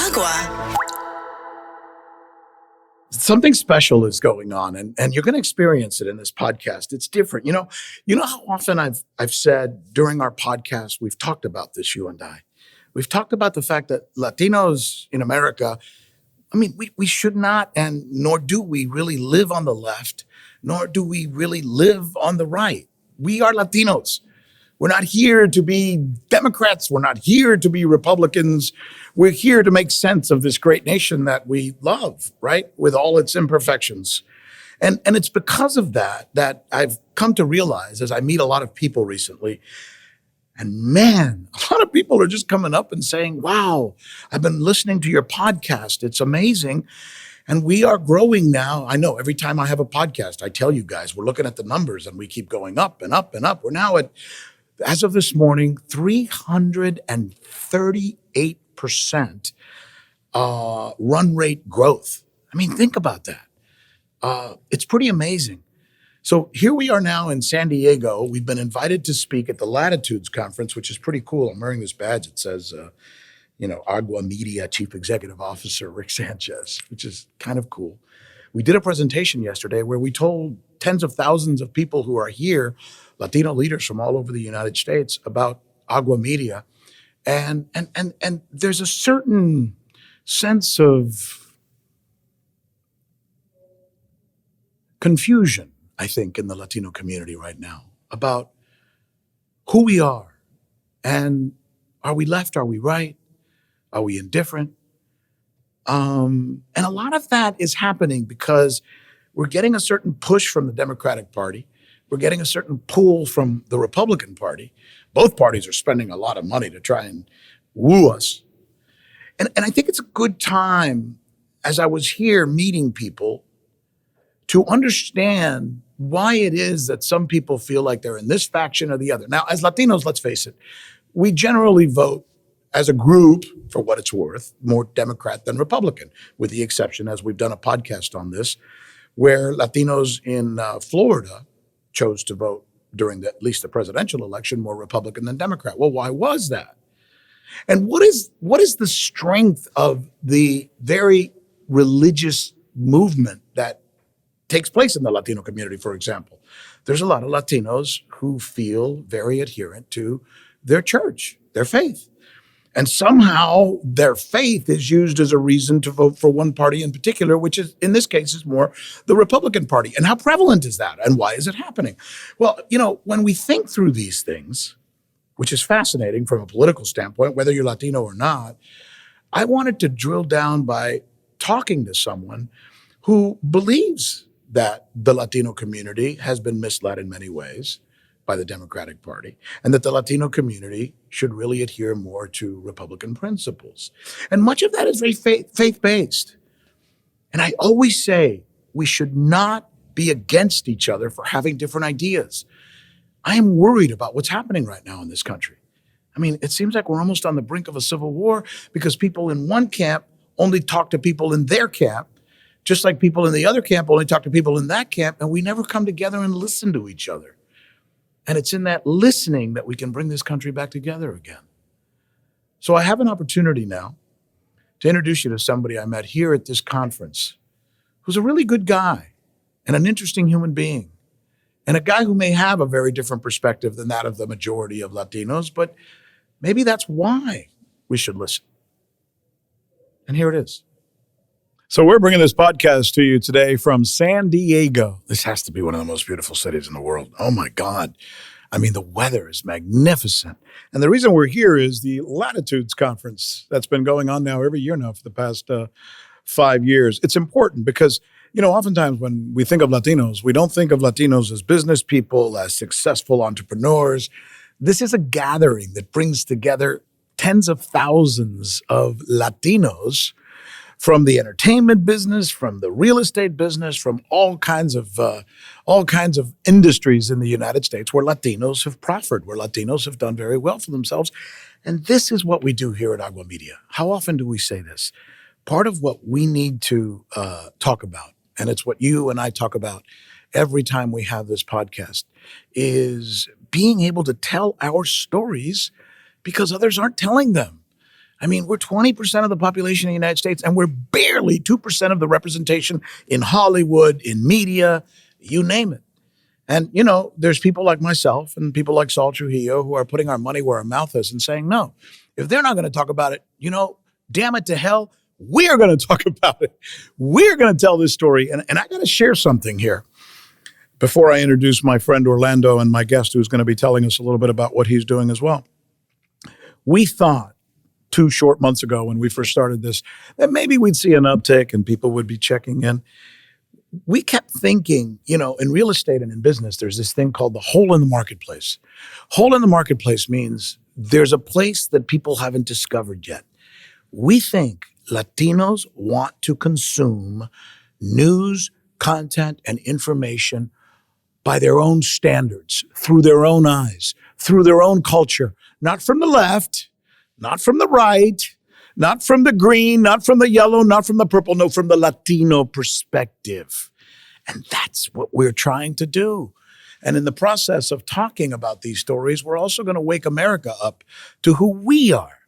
Agua. Something special is going on, and you're going to experience it in this podcast. It's different. You know how often I've said during our podcast, we've talked about this, you and I. We've talked about the fact that Latinos in America, we should not, and nor do we really live on the left, nor do we really live on the right. We are Latinos. We're not here to be Democrats. We're not here to be Republicans. We're here to make sense of this great nation that we love, right? With all its imperfections. And it's because of that I've come to realize as I meet a lot of people recently, and man, a lot of people are just coming up and saying, wow, I've been listening to your podcast. It's amazing. And we are growing now. I know every time I have a podcast, I tell you guys, we're looking at the numbers and we keep going up and up and up. We're now at, as of this morning, 338% run rate growth. Think about that. It's pretty amazing. So here we are now in San Diego. We've been invited to speak at the Latitudes Conference, which is pretty cool. I'm wearing this badge. It says, Agua Media Chief Executive Officer Rick Sanchez, which is kind of cool. We did a presentation yesterday where we told tens of thousands of people who are here, Latino leaders from all over the United States, about Agua Media. And there's a certain sense of confusion, I think, in the Latino community right now about who we are. And are we left? Are we right? Are we indifferent? And a lot of that is happening because we're getting a certain push from the Democratic Party. We're getting a certain pull from the Republican Party. Both parties are spending a lot of money to try and woo us. And I think it's a good time, as I was here meeting people, to understand why it is that some people feel like they're in this faction or the other. Now, as Latinos, let's face it, we generally vote as a group, for what it's worth, more Democrat than Republican, with the exception, as we've done a podcast on this, where Latinos in Florida chose to vote during at least the presidential election more Republican than Democrat. Well, why was that? And what is the strength of the very religious movement that takes place in the Latino community, for example? There's a lot of Latinos who feel very adherent to their church, their faith. And somehow their faith is used as a reason to vote for one party in particular, which is, in this case, is more the Republican Party. And how prevalent is that? And why is it happening? Well, when we think through these things, which is fascinating from a political standpoint, whether you're Latino or not, I wanted to drill down by talking to someone who believes that the Latino community has been misled in many ways by the Democratic Party, and that the Latino community should really adhere more to Republican principles. And much of that is very faith-based. And I always say we should not be against each other for having different ideas. I am worried about what's happening right now in this country. It seems like we're almost on the brink of a civil war because people in one camp only talk to people in their camp, just like people in the other camp only talk to people in that camp, and we never come together and listen to each other. And it's in that listening that we can bring this country back together again. So I have an opportunity now to introduce you to somebody I met here at this conference who's a really good guy and an interesting human being and a guy who may have a very different perspective than that of the majority of Latinos, but maybe that's why we should listen. And here it is. So we're bringing this podcast to you today from San Diego. This has to be one of the most beautiful cities in the world. Oh, my God. The weather is magnificent. And the reason we're here is the Latitudes Conference that's been going on now every year now for the past 5 years. It's important because, oftentimes when we think of Latinos, we don't think of Latinos as business people, as successful entrepreneurs. This is a gathering that brings together tens of thousands of Latinos from the entertainment business, from the real estate business, from all kinds of industries in the United States where Latinos have prospered, where Latinos have done very well for themselves. And this is what we do here at Agua Media. How often do we say this? Part of what we need to talk about, and it's what you and I talk about every time we have this podcast, is being able to tell our stories because others aren't telling them. I mean, we're 20% of the population of the United States, and we're barely 2% of the representation in Hollywood, in media, you name it. And, there's people like myself and people like Saul Trujillo who are putting our money where our mouth is and saying, no, if they're not going to talk about it, damn it to hell, we are going to talk about it. We're going to tell this story. And I got to share something here before I introduce my friend Orlando and my guest who's going to be telling us a little bit about what he's doing as well. We thought 2 short months ago when we first started this that maybe we'd see an uptick and people would be checking in. We kept thinking, in real estate and in business, there's this thing called the hole in the marketplace. Hole in the marketplace means there's a place that people haven't discovered yet. We think Latinos want to consume news, content, and information by their own standards, through their own eyes, through their own culture, not from the left, not from the right, not from the green, not from the yellow, not from the purple, no, from the Latino perspective. And that's what we're trying to do. And in the process of talking about these stories, we're also going to wake America up to who we are.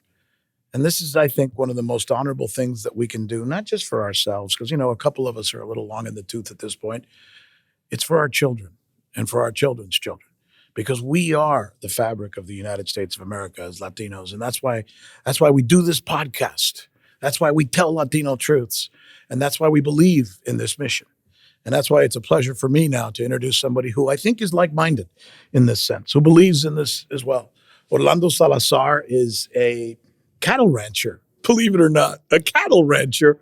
And this is, I think, one of the most honorable things that we can do, not just for ourselves, because, a couple of us are a little long in the tooth at this point. It's for our children and for our children's children, because we are the fabric of the United States of America as Latinos. And that's why we do this podcast. That's why we tell Latino truths. And that's why we believe in this mission. And that's why it's a pleasure for me now to introduce somebody who I think is like-minded in this sense, who believes in this as well. Orlando Salazar is a cattle rancher, believe it or not, a cattle rancher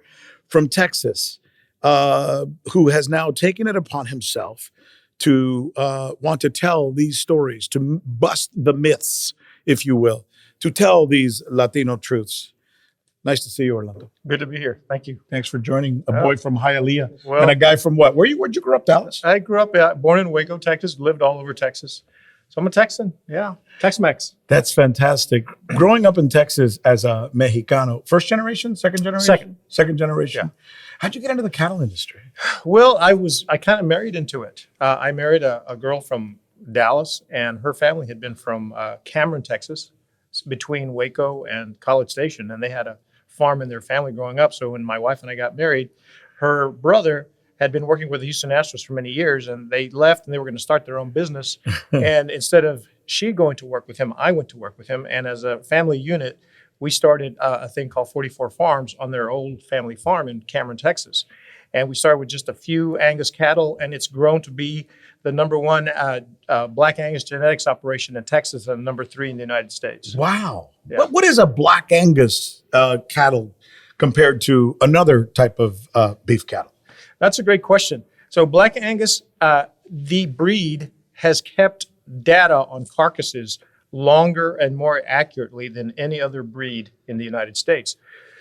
from Texas, who has now taken it upon himself to want to tell these stories, to bust the myths, if you will, to tell these Latino truths. Nice to see you, Orlando. Good to be here. Thank you. Thanks for joining a boy from Hialeah and a guy from what? Where'd you grow up, Dallas? I grew up, born in Waco, Texas, lived all over Texas. So I'm a Texan. Yeah. Tex-Mex. That's fantastic. Growing up in Texas as a Mexicano, first generation, second generation? Second generation. Yeah. How'd you get into the cattle industry? Well, I kind of married into it. I married a girl from Dallas, and her family had been from Cameron, Texas, between Waco and College Station. And they had a farm in their family growing up. So when my wife and I got married, her brother had been working with the Houston Astros for many years, and they left and they were going to start their own business. And instead of she going to work with him, I went to work with him. And as a family unit, we started a thing called 44 Farms on their old family farm in Cameron, Texas. And we started with just a few Angus cattle, and it's grown to be the #1 Black Angus genetics operation in Texas and #3 in the United States. Wow. Yeah. What is a Black Angus cattle compared to another type of beef cattle? That's a great question. So Black Angus, the breed has kept data on carcasses longer and more accurately than any other breed in the United States.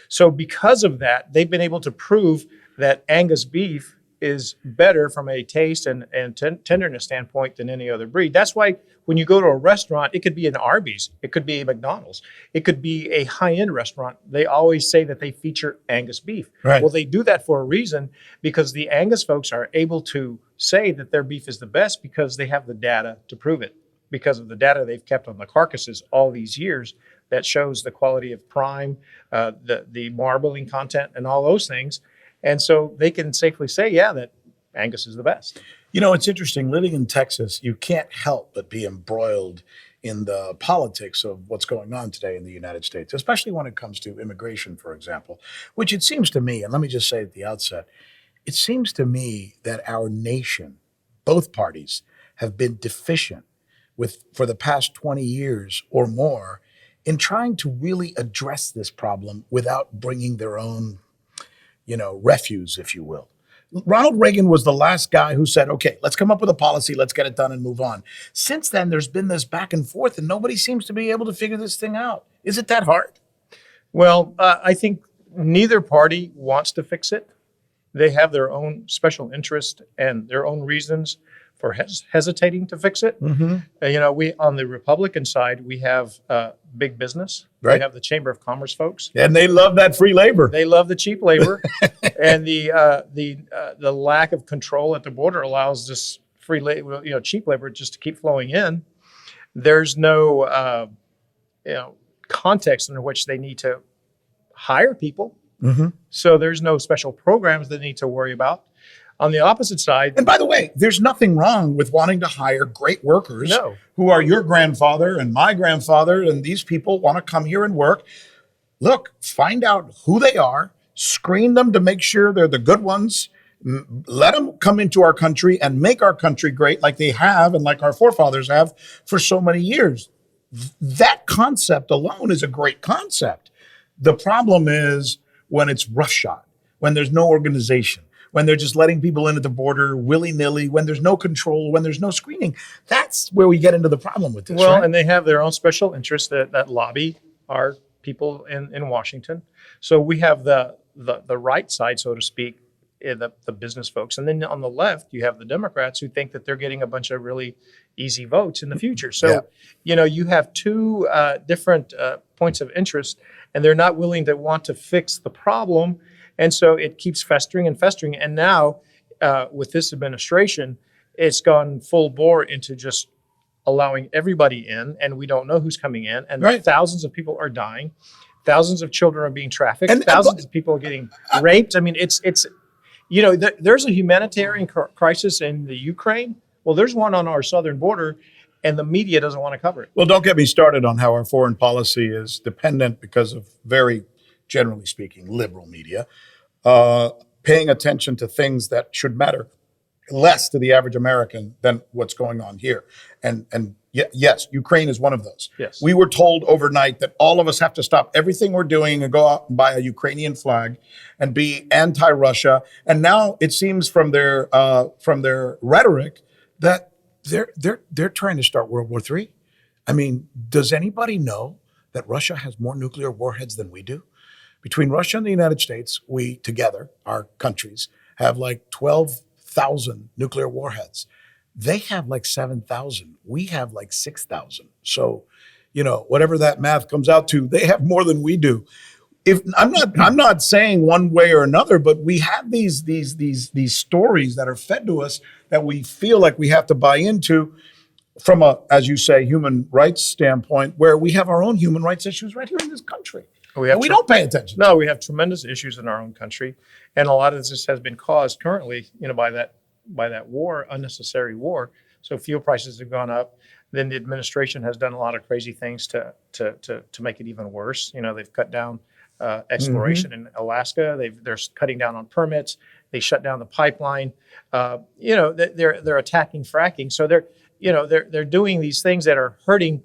So because of that, they've been able to prove that Angus beef is better from a taste and tenderness standpoint than any other breed. That's why when you go to a restaurant, it could be an Arby's, it could be a McDonald's, it could be a high-end restaurant. They always say that they feature Angus beef. Right. Well, they do that for a reason, because the Angus folks are able to say that their beef is the best because they have the data to prove it, because of the data they've kept on the carcasses all these years that shows the quality of prime, the marbling content, and all those things. And so they can safely say, yeah, that Angus is the best. It's interesting. Living in Texas, you can't help but be embroiled in the politics of what's going on today in the United States, especially when it comes to immigration, for example, which it seems to me, and let me just say at the outset, it seems to me that our nation, both parties, have been deficient for the past 20 years or more in trying to really address this problem without bringing their own refuse, if you will. Ronald Reagan was the last guy who said, okay, let's come up with a policy, let's get it done and move on. Since then, there's been this back and forth, and nobody seems to be able to figure this thing out. Is it that hard? Well, I think neither party wants to fix it. They have their own special interest and their own reasons for hesitating to fix it. Mm-hmm. We on the Republican side, we have big business. Right. We have the Chamber of Commerce folks, and they love that free labor. They love the cheap labor, and the lack of control at the border allows this free labor, cheap labor, just to keep flowing in. There's no context in which they need to hire people. Mhm. So there's no special programs that they need to worry about. On the opposite side, And by the way, there's nothing wrong with wanting to hire great workers no. who are your grandfather and my grandfather, and these people want to come here and work. Look, find out who they are, screen them to make sure they're the good ones. Let them come into our country and make our country great like they have and like our forefathers have for so many years. That concept alone is a great concept. The problem is when it's roughshod, when there's no organization, when they're just letting people in at the border willy-nilly, when there's no control, when there's no screening. That's where we get into the problem with this, Well, right? and they have their own special interests that lobby our people in Washington. So we have the right side, so to speak, the business folks. And then on the left, you have the Democrats who think that they're getting a bunch of really easy votes in the future. So, Yeah. you have two different points of interest, and they're not willing to want to fix the problem. And so it keeps festering and festering. And now with this administration, it's gone full bore into just allowing everybody in, and we don't know who's coming in. And Right. thousands of people are dying. Thousands of children are being trafficked. And- thousands of people are getting raped. I mean, it's there's a humanitarian crisis in the Ukraine. Well, there's one on our southern border, and the media doesn't want to cover it. Well, don't get me started on how our foreign policy is dependent because of very, generally speaking, liberal media, paying attention to things that should matter less to the average American than what's going on here. And yes, Ukraine is one of those. Yes. We were told overnight that all of us have to stop everything we're doing and go out and buy a Ukrainian flag and be anti-Russia. And now it seems from their rhetoric that they're trying to start World War III. I mean, does anybody know that Russia has more nuclear warheads than we do? Between Russia and the United States, we together, our countries, have like 12,000 nuclear warheads. They have like 7,000. We have like 6,000. So, whatever that math comes out to, they have more than we do. If I'm not saying one way or another, but we have these stories that are fed to us that we feel like we have to buy into from a, as you say, human rights standpoint, where we have our own human rights issues right here in this country. And we don't pay attention. No, we have tremendous issues in our own country, and a lot of this has been caused currently, by that war, unnecessary war. So fuel prices have gone up. Then the administration has done a lot of crazy things to make it even worse. They've cut down exploration in Alaska. They're cutting down on permits. They shut down the pipeline. They're attacking fracking. So they're doing these things that are hurting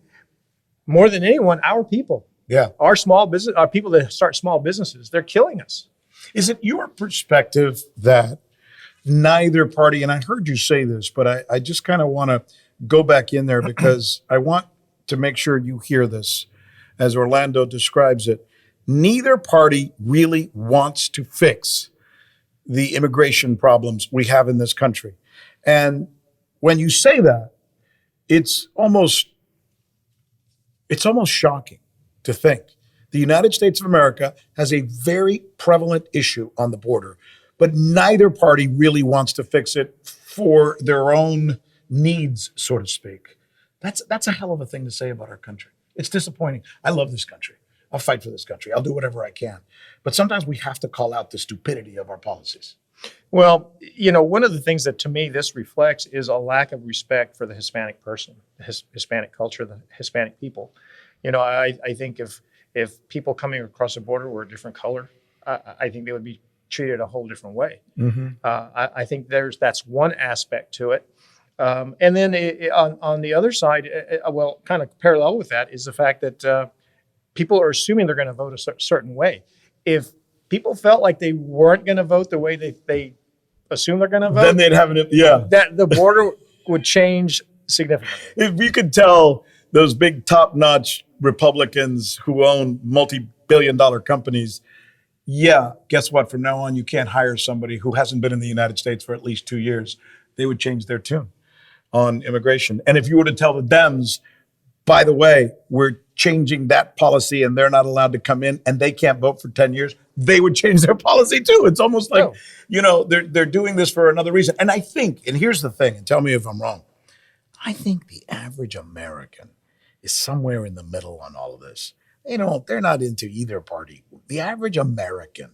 more than anyone our people. Yeah. Our small business, our people that start small businesses, they're killing us. Is it your perspective that neither party, and I heard you say this, but I just kind of want to go back in there because I want to make sure you hear this as Orlando describes it. Neither party really wants to fix the immigration problems we have in this country. And when you say that, it's almost shocking to think the United States of America has a very prevalent issue on the border, but neither party really wants to fix it for their own needs, so to speak. That's a hell of a thing to say about our country. It's disappointing. I love this country. I'll fight for this country. I'll do whatever I can. But sometimes we have to call out the stupidity of our policies. Well, one of the things that to me this reflects is a lack of respect for the Hispanic person, the Hispanic culture, the Hispanic people. I think if people coming across the border were a different color, I think they would be treated a whole different way. Mm-hmm. I think that's one aspect to it. And then on the other side, kind of parallel with that is the fact that people are assuming they're going to vote a certain way. If people felt like they weren't going to vote the way they assume they're going to vote, Then they'd have that the border would change significantly. If you could tell those big top-notch Republicans who own multi-billion-dollar companies, guess what? From now on, you can't hire somebody who hasn't been in the United States for at least 2 years. They would change their tune on immigration. And if you were to tell the Dems, by the way, we're changing that policy and they're not allowed to come in and they can't vote for 10 years, they would change their policy too. It's almost like, they're doing this for another reason. And I think, and here's the thing, and tell me if I'm wrong, I think the average American is somewhere in the middle on all of this. they're not into either party. The average American,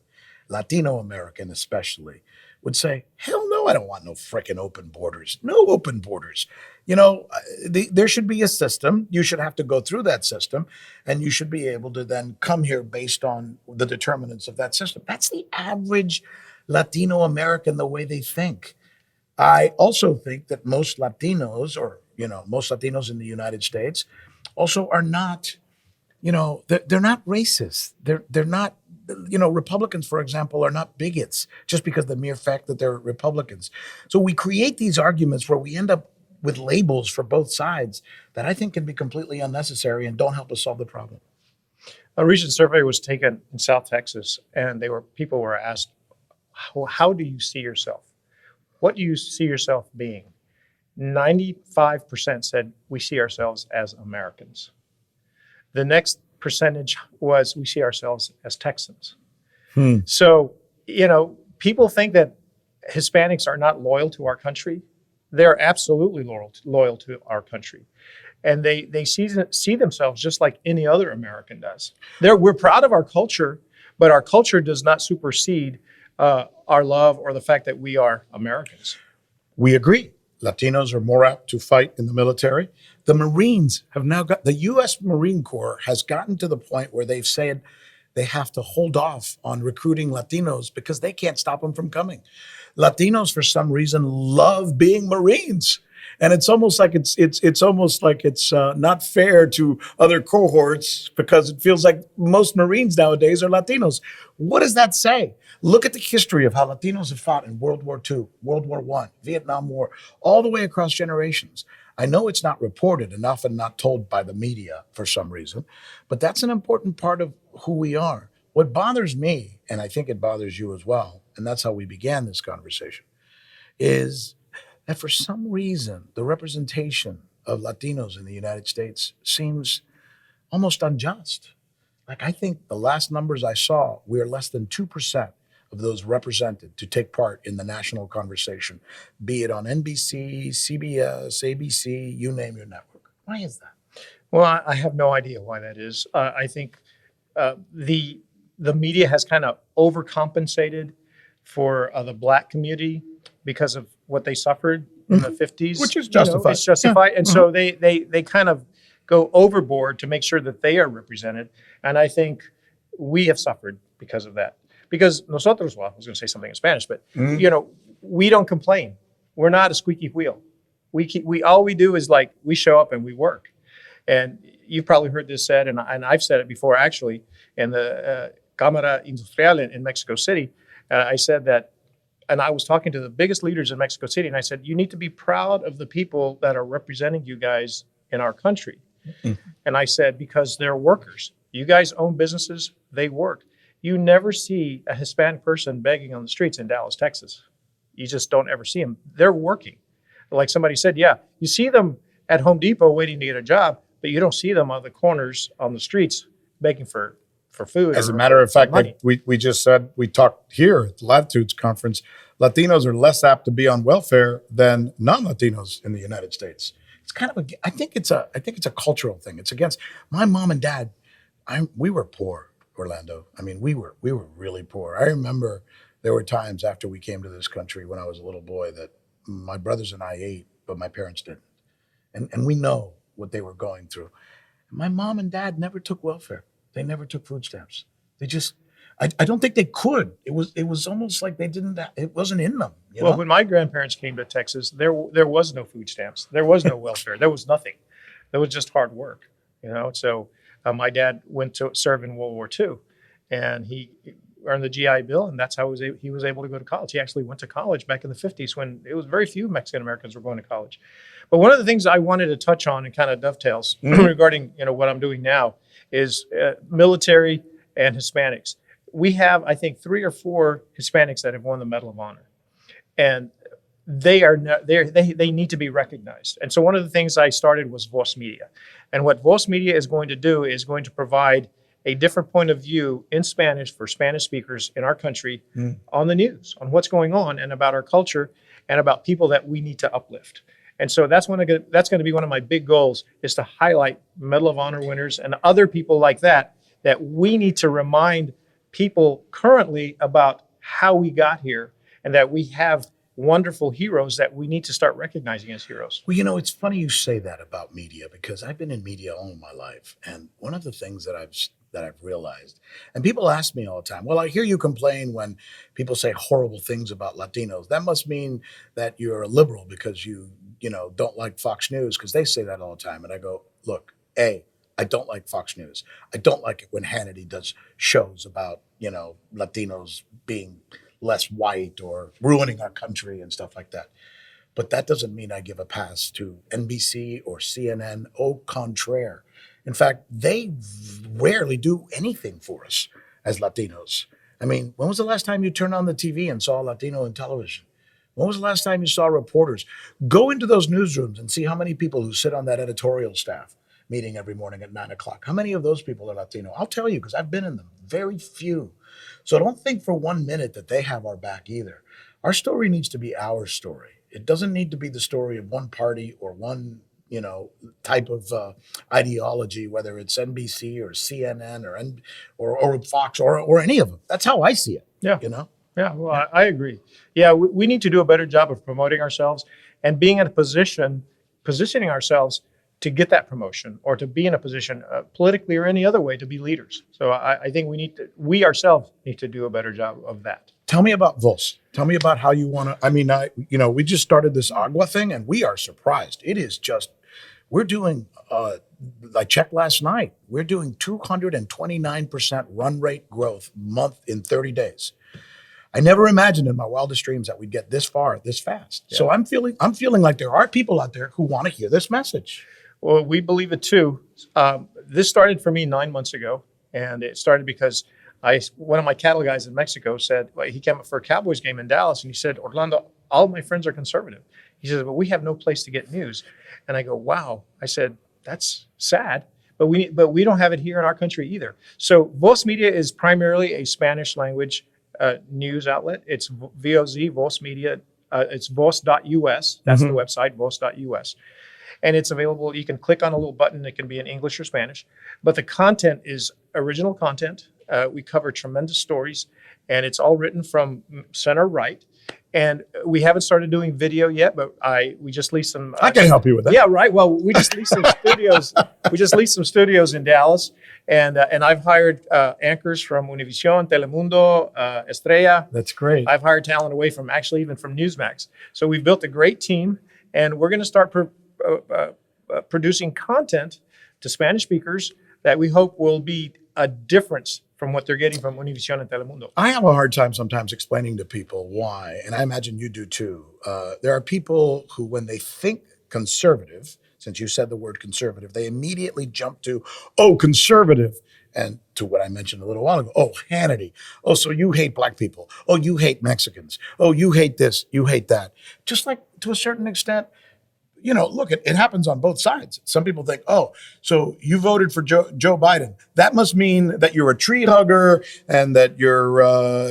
Latino American especially, would say, hell no, I don't want no frickin' open borders. No open borders. There should be a system. You should have to go through that system, and you should be able to then come here based on the determinants of that system. That's the average Latino American, the way they think. I also think that most Latinos, or most Latinos in the United States, also are not, they're not racist. They're not, Republicans, for example, are not bigots just because of the mere fact that they're Republicans. So we create these arguments where we end up with labels for both sides that I think can be completely unnecessary and don't help us solve the problem. A recent survey was taken in South Texas, and people were asked, how do you see yourself? What do you see yourself being? 95% said we see ourselves as Americans. The next percentage was we see ourselves as Texans. So, people think that Hispanics are not loyal to our country. They're absolutely loyal to our country. And they see themselves just like any other American does. We're proud of our culture, but our culture does not supersede our love or the fact that we are Americans. We agree. Latinos are more apt to fight in the military. The Marines the U.S. Marine Corps has gotten to the point where they've said they have to hold off on recruiting Latinos because they can't stop them from coming. Latinos, for some reason, love being Marines. And it's almost like it's not fair to other cohorts because it feels like most Marines nowadays are Latinos. What does that say? Look at the history of how Latinos have fought in World War II, World War I, Vietnam War, all the way across generations. I know it's not reported enough and not told by the media for some reason, but that's an important part of who we are. What bothers me, and I think it bothers you as well, and that's how we began this conversation, is that for some reason, the representation of Latinos in the United States seems almost unjust. Like, I think the last numbers I saw, we are less than 2% of those represented to take part in the national conversation, be it on NBC, CBS, ABC, you name your network. Why is that? Well, I have no idea why that is. I think the media has kind of overcompensated for the Black community because of what they suffered in the 50s. Which is justified. It's justified. Yeah. And so they kind of go overboard to make sure that they are represented. And I think we have suffered because of that. Because nosotros, well, I was going to say something in Spanish, but, we don't complain. We're not a squeaky wheel. We all we do is we show up and we work. And you've probably heard this said, and I've said it before, actually, in the Cámara Industrial in Mexico City. I said that, and I was talking to the biggest leaders in Mexico City, and I said, you need to be proud of the people that are representing you guys in our country. Mm-hmm. And I said, because they're workers. You guys own businesses, they work. You never see a Hispanic person begging on the streets in Dallas, Texas. You just don't ever see them. They're working. Like somebody said, you see them at Home Depot waiting to get a job, but you don't see them on the corners on the streets begging for food. As a matter of fact, like we just said, we talked here at the Latitudes Conference, Latinos are less apt to be on welfare than non-Latinos in the United States. It's kind of I think it's a cultural thing. It's against my mom and dad. We were poor, Orlando. I mean, we were really poor. I remember there were times after we came to this country when I was a little boy that my brothers and I ate, but my parents didn't. And we know what they were going through. My mom and dad never took welfare. They never took food stamps. They just, I don't think they could. It was almost like they didn't, it wasn't in them. Well, when my grandparents came to Texas, there was no food stamps. There was no welfare. There was nothing. There was just hard work, So my dad went to serve in World War II, and he earned the GI Bill, and that's how he was able to go to college. He actually went to college back in the 50s when it was very few Mexican Americans were going to college. But one of the things I wanted to touch on and kind of dovetails regarding what I'm doing now is military and Hispanics. We have, I think, 3 or 4 Hispanics that have won the Medal of Honor, and they need to be recognized. And so one of the things I started was Voz Media, and what Voz Media is going to do is going to provide a different point of view in Spanish for Spanish speakers in our country on the news, on what's going on and about our culture and about people that we need to uplift. And so that's going to be one of my big goals, is to highlight Medal of Honor winners and other people like that that we need to remind people currently about how we got here and that we have wonderful heroes that we need to start recognizing as heroes. Well, you know, it's funny you say that about media because I've been in media all my life, and one of the things that I've realized, and people ask me all the time, well, I hear you complain when people say horrible things about Latinos. That must mean that you're a liberal because you know, don't like Fox News, because they say that all the time. And I go, look, I don't like Fox News. I don't like it when Hannity does shows about, you know, Latinos being less white or ruining our country and stuff like that. But that doesn't mean I give a pass to NBC or CNN. Au contraire. In fact, they rarely do anything for us as Latinos. I mean, when was the last time you turned on the TV and saw a Latino in television? When was the last time you saw reporters? Go into those newsrooms and see how many people who sit on that editorial staff meeting every morning at 9 o'clock. How many of those people are Latino? I'll tell you, because I've been in them. Very few. So don't think for 1 minute that they have our back either. Our story needs to be our story. It doesn't need to be the story of one party or one, you know, type of ideology, whether it's NBC or CNN or Fox or any of them. That's how I see it. Yeah. You know? Yeah, well, I agree. Yeah, we need to do a better job of promoting ourselves and being in a positioning ourselves to get that promotion or to be in a position politically or any other way to be leaders. So I think we ourselves need to do a better job of that. Tell me about Voz. Tell me about how you want to, I mean, we just started this Agua thing and we are surprised. It is just, we're doing, I checked last night, we're doing 229% run rate growth month in 30 days. I never imagined in my wildest dreams that we'd get this far, this fast. Yeah. So I'm feeling like there are people out there who want to hear this message. Well, we believe it too. This started for me 9 months ago, and it started because one of my cattle guys in Mexico said, well, he came up for a Cowboys game in Dallas, and he said, Orlando, all of my friends are conservative. He says, but we have no place to get news. And I go, wow. I said, that's sad, but we don't have it here in our country either. So Voz Media is primarily a Spanish language news outlet. It's VOZ, Voz Media. It's voz.us. That's the website, voz.us. And it's available. You can click on a little button. It can be in English or Spanish. But the content is original content. We cover tremendous stories, and it's all written from center right. And we haven't started doing video yet, but we just leased some. I can help you with that. Yeah, right. Well, we just leased some studios. We just leased some studios in Dallas, and I've hired anchors from Univision, Telemundo, Estrella. That's great. I've hired talent away from even from Newsmax. So we've built a great team, and we're going to start producing content to Spanish speakers that we hope will be a difference from what they're getting from Univision and Telemundo. I have a hard time sometimes explaining to people why, and I imagine you do too. There are people who, when they think conservative, since you said the word conservative, they immediately jump to, oh, conservative, and to what I mentioned a little while ago, oh, Hannity. Oh, so you hate black people. Oh, you hate Mexicans. Oh, you hate this, you hate that. Just like, to a certain extent, you know, look, it happens on both sides. Some people think, oh, so you voted for Joe Biden. That must mean that you're a tree hugger and that you're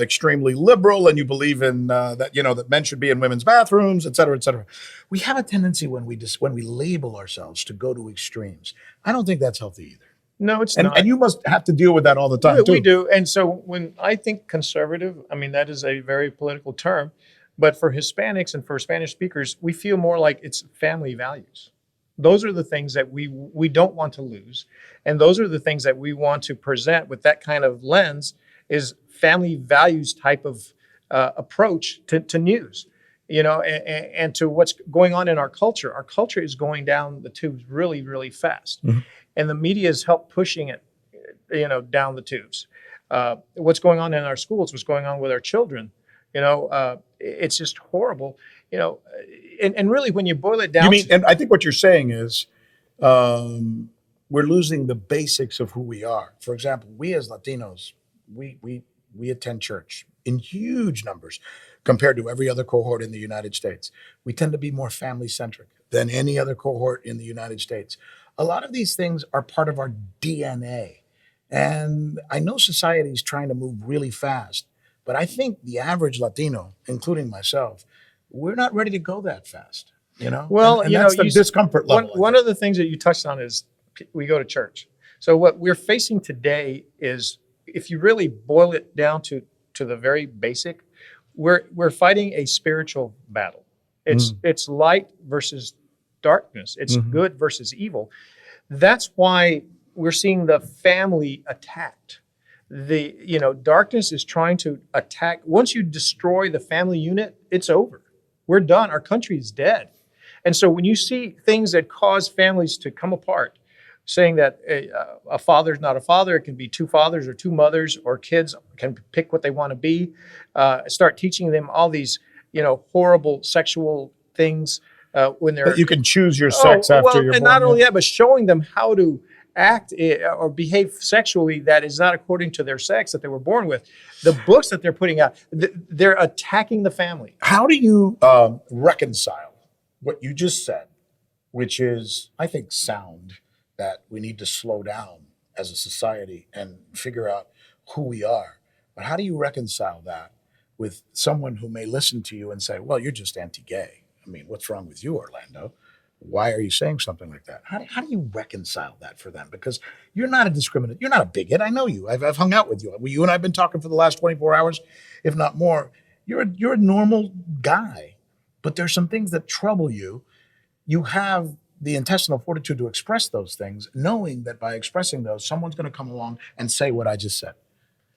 extremely liberal and you believe in that, you know, that men should be in women's bathrooms, et cetera, et cetera. We have a tendency when we label ourselves to go to extremes. I don't think that's healthy either. No, it's not. And you must have to deal with that all the time, too. We do. And so when I think conservative, I mean, that is a very political term. But for Hispanics and for Spanish speakers, we feel more like it's family values. Those are the things that we don't want to lose. And those are the things that we want to present with that kind of lens is family values type of approach to news, you know, and to what's going on in our culture. Our culture is going down the tubes really, really fast. Mm-hmm. And the media has helped pushing it, you know, down the tubes. What's going on in our schools, what's going on with our children, you know, it's just horrible, you know, and really when you boil it down. You mean, and I think what you're saying is we're losing the basics of who we are. For example, we as Latinos, we attend church in huge numbers compared to every other cohort in the United States. We tend to be more family centric than any other cohort in the United States. A lot of these things are part of our DNA. And I know society is trying to move really fast. But I think the average Latino, including myself, we're not ready to go that fast, you know? Well, and that's the discomfort level. One of the things that you touched on is we go to church. So what we're facing today is, if you really boil it down to the very basic, we're fighting a spiritual battle. It's light versus darkness. It's Mhm. good versus evil. That's why we're seeing the family attacked. Darkness is trying to attack. Once you destroy the family unit, it's over. We're done. Our country is dead. And so when you see things that cause families to come apart, saying that a father's not a father, it can be two fathers or two mothers, or kids can pick what they want to be, start teaching them all these, horrible sexual things when they're. That you can choose your sex after you're and born. not only that, but showing them how to act or behave sexually that is not according to their sex that they were born with. The books that they're putting out, they're attacking the family. How do you reconcile what you just said, which is, I think, sound, that we need to slow down as a society and figure out who we are? But how do you reconcile that with someone who may listen to you and say, well, you're just anti-gay? I mean, what's wrong with you, Orlando? Why are you saying something like that? How do you reconcile that for them? Because you're not a discriminant. You're not a bigot. I know you. I've hung out with you. You and I have been talking for the last 24 hours, if not more. You're a normal guy, but there's some things that trouble you. You have the intestinal fortitude to express those things, knowing that by expressing those, someone's going to come along and say what I just said.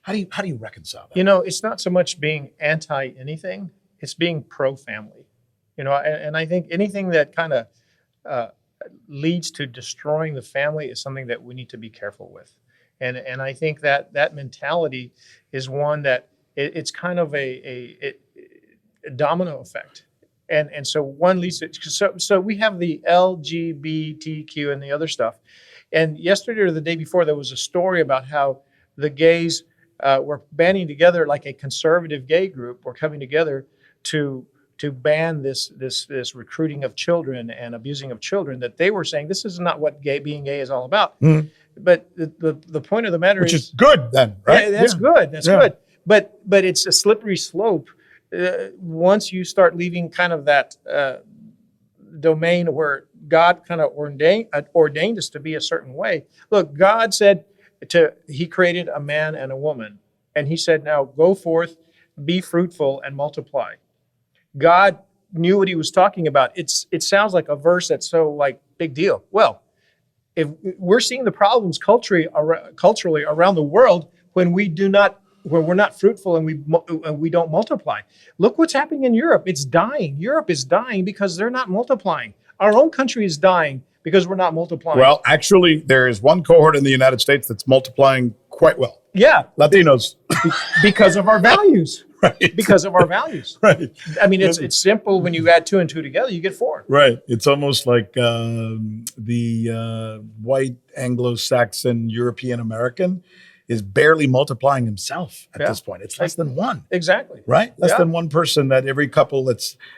How do you reconcile that? It's not so much being anti anything; it's being pro family. And I think anything that kind of leads to destroying the family is something that we need to be careful with. And I think that mentality is one that it's kind of a domino effect. And so one leads to, so we have the LGBTQ and the other stuff. And yesterday or the day before, there was a story about how the gays were banding together, like a conservative gay group were coming together to ban this recruiting of children and abusing of children, that they were saying this is not what being gay is all about. Mhm. But the point of the matter Which is good then, right? Yeah, that's good. That's Yeah. good. But it's a slippery slope. Once you start leaving kind of that domain where God kind of ordained us to be a certain way. Look, God said He created a man and a woman, and He said, now go forth, be fruitful, and multiply. God knew what He was talking about. It sounds like a verse that's so like big deal. Well, if we're seeing the problems culturally around the world when we're not fruitful and we don't multiply. Look what's happening in Europe. It's dying. Europe is dying because they're not multiplying. Our own country is dying because we're not multiplying. Well, actually, there is one cohort in the United States that's multiplying quite well. Yeah, Latinos. because of our values. Right. Because of our values. Right. I mean, it's simple. When you add 2 and 2 together, you get 4. Right. It's almost like the white Anglo-Saxon European American is barely multiplying himself at this point. It's less than 1. Exactly. Right? Less than 1 person that every couple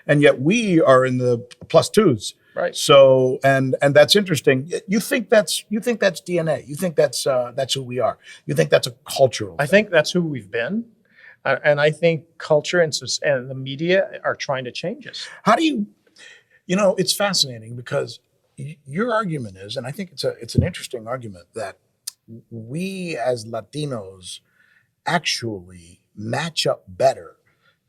and yet we are in the +2s. Right. So, and that's interesting. You think that's DNA. You think that's who we are. You think that's a cultural I think that's who we've been. And I think culture and the media are trying to change us. How do you it's fascinating because your argument is, and I think it's an interesting argument, that we as Latinos actually match up better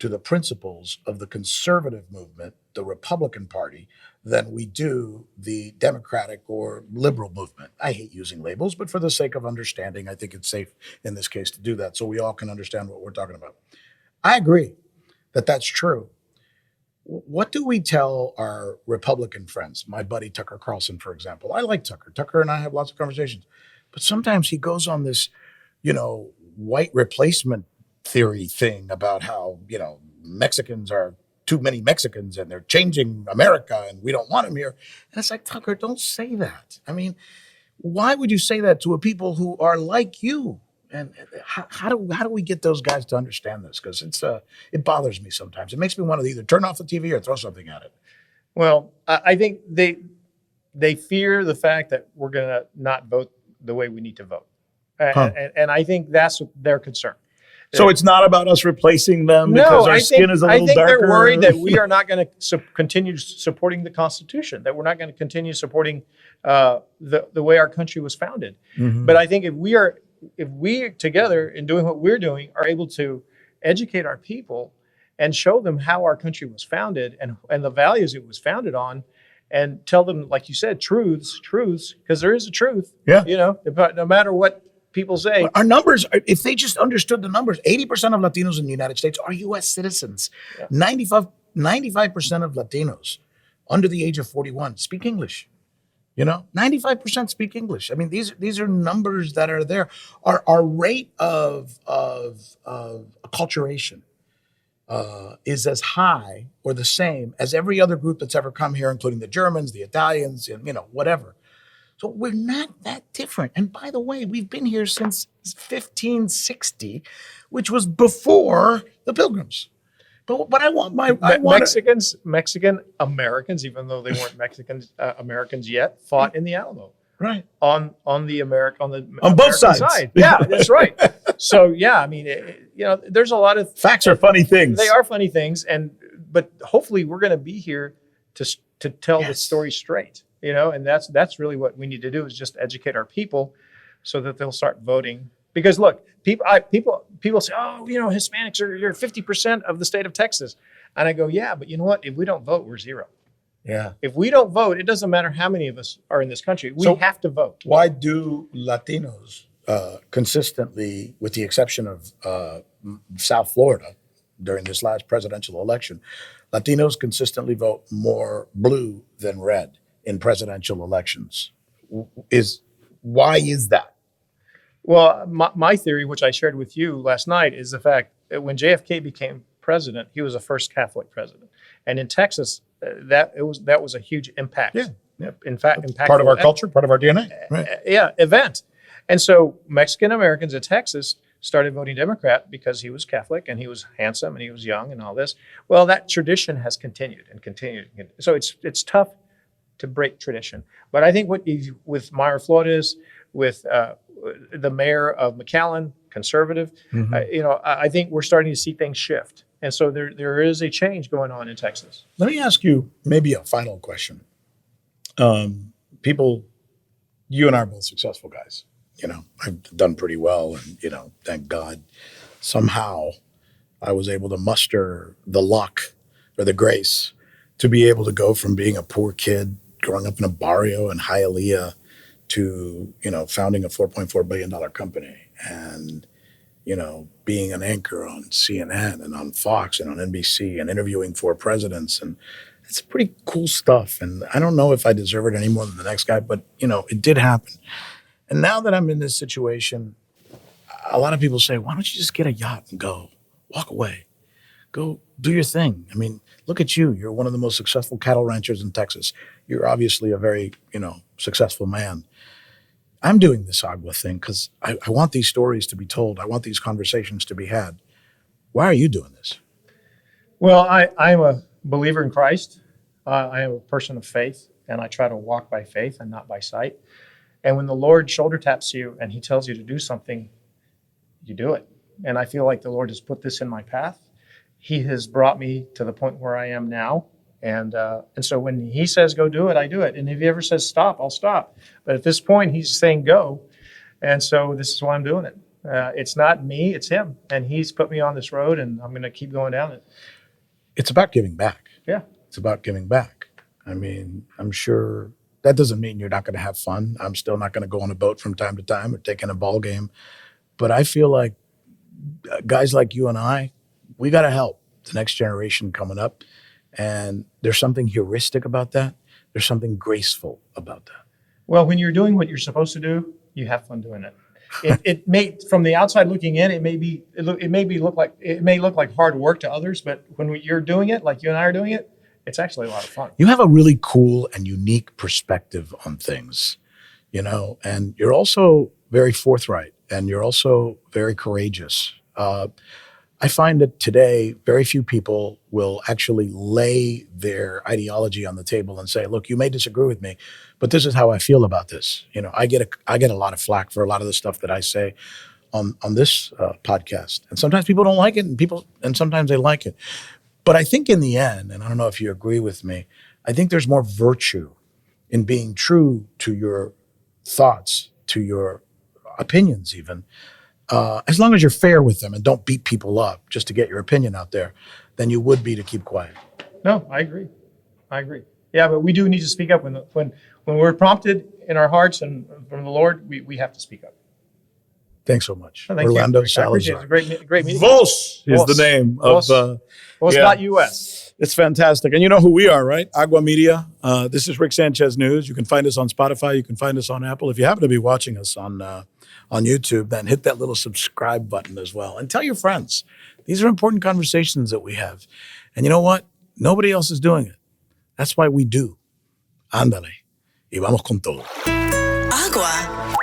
to the principles of the conservative movement, the Republican Party, than we do the Democratic or liberal movement. I hate using labels, but for the sake of understanding, I think it's safe in this case to do that so we all can understand what we're talking about. I agree that that's true. What do we tell our Republican friends? My buddy Tucker Carlson, for example. I like Tucker. Tucker and I have lots of conversations. But sometimes he goes on this, white replacement theory thing about how, Mexicans are too many Mexicans and they're changing America and we don't want them here. And it's like, Tucker, don't say that. I mean, why would you say that to a people who are like you? And how do we get those guys to understand this? Because it bothers me sometimes. It makes me want to either turn off the TV or throw something at it. Well, I think they fear the fact that we're going to not vote the way we need to vote. And I think that's their concern. So it's not about us replacing them No, because our skin is a little I think darker. they're worried that we are not going to continue supporting the Constitution, that we're not going to continue supporting the way our country was founded. Mhm. But I think if we together in doing what we're doing are able to educate our people and show them how our country was founded and the values it was founded on, and tell them, like you said, truths, because there is a truth. Yeah. No matter what people say. Our numbers, if they just understood the numbers, 80% of Latinos in the United States are U.S. citizens. Yeah. 95% of Latinos under the age of 41 speak English. 95% speak English. I mean, these are numbers that are there. Our rate of acculturation is as high or the same as every other group that's ever come here, including the Germans, the Italians, and whatever. So we're not that different. And by the way, we've been here since 1560, which was before the Pilgrims. But Mexican Americans, even though they weren't Mexican Americans yet, fought in the Alamo. Right. On both American sides. side. Yeah, that's right. So yeah, I mean, there's a lot of facts are funny things. They are funny things, but hopefully we're going to be here to tell the story straight. And that's really what we need to do, is just educate our people so that they'll start voting. Because look, people say, oh, Hispanics you're 50% of the state of Texas, and I go, yeah, but you know what? If we don't vote, we're zero. Yeah. If we don't vote, it doesn't matter how many of us are in this country. We have to vote. Why do Latinos consistently, with the exception of South Florida during this last presidential election, Latinos consistently vote more blue than red in presidential elections? Why is that? Well, my theory, which I shared with you last night, is the fact that when JFK became president, he was the first Catholic president, and in Texas, that was a huge impact. Yeah. In fact, Part of our culture, part of our DNA. Right. Event. And so Mexican Americans in Texas started voting Democrat because he was Catholic and he was handsome and he was young and all this. Well, that tradition has continued and continued. So it's tough to break tradition. But I think with Mayra Flores, with the mayor of McAllen, conservative, I think we're starting to see things shift. And so there is a change going on in Texas. Let me ask you maybe a final question. You and I are both successful guys. I've done pretty well, and thank God, somehow I was able to muster the luck or the grace to be able to go from being a poor kid growing up in a barrio in Hialeah to founding a $4.4 billion company and being an anchor on CNN and on Fox and on NBC and interviewing 4 presidents, and it's pretty cool stuff. And I don't know if I deserve it any more than the next guy, but it did happen. And now that I'm in this situation, a lot of people say, why don't you just get a yacht and go, walk away, go do your thing. I mean, look at you. You're one of the most successful cattle ranchers in Texas. You're obviously a very, successful man. I'm doing this Agua thing because I want these stories to be told. I want these conversations to be had. Why are you doing this? Well, I'm a believer in Christ. I am a person of faith, and I try to walk by faith and not by sight. And when the Lord shoulder taps you and he tells you to do something, you do it. And I feel like the Lord has put this in my path. He has brought me to the point where I am now. And so when he says go do it, I do it. And if he ever says stop, I'll stop. But at this point, he's saying go. And so this is why I'm doing it. It's not me, it's him. And he's put me on this road, and I'm going to keep going down it. It's about giving back. Yeah. It's about giving back. I mean, I'm sure that doesn't mean you're not going to have fun. I'm still not going to go on a boat from time to time or take in a ball game. But I feel like guys like you and I, we got to help the next generation coming up. And there's something heuristic about that. There's something graceful about that. Well, when you're doing what you're supposed to do, you have fun doing it. It may, from the outside looking in, it may look like hard work to others, but when you're doing it, like you and I are doing it, it's actually a lot of fun. You have a really cool and unique perspective on things, and you're also very forthright, and you're also very courageous. I find that today, very few people will actually lay their ideology on the table and say, look, you may disagree with me, but this is how I feel about this. I get a lot of flack for a lot of the stuff that I say on this podcast. And sometimes people don't like it, and sometimes they like it. But I think in the end, and I don't know if you agree with me, I think there's more virtue in being true to your thoughts, to your opinions, even as long as you're fair with them and don't beat people up just to get your opinion out there, than you would be to keep quiet. No, I agree. Yeah, but we do need to speak up when we're prompted in our hearts and from the Lord. We have to speak up. Thanks so much. Thank Orlando you. I appreciate it. Salazar. It's a great meeting. Voz is Voz. the name of. Voz.us. It's fantastic. And you know who we are, right? Agua Media. This is Rick Sanchez News. You can find us on Spotify. You can find us on Apple. If you happen to be watching us on YouTube, then hit that little subscribe button as well. And tell your friends. These are important conversations that we have. And you know what? Nobody else is doing it. That's why we do. Ándale. Y vamos con todo. Agua.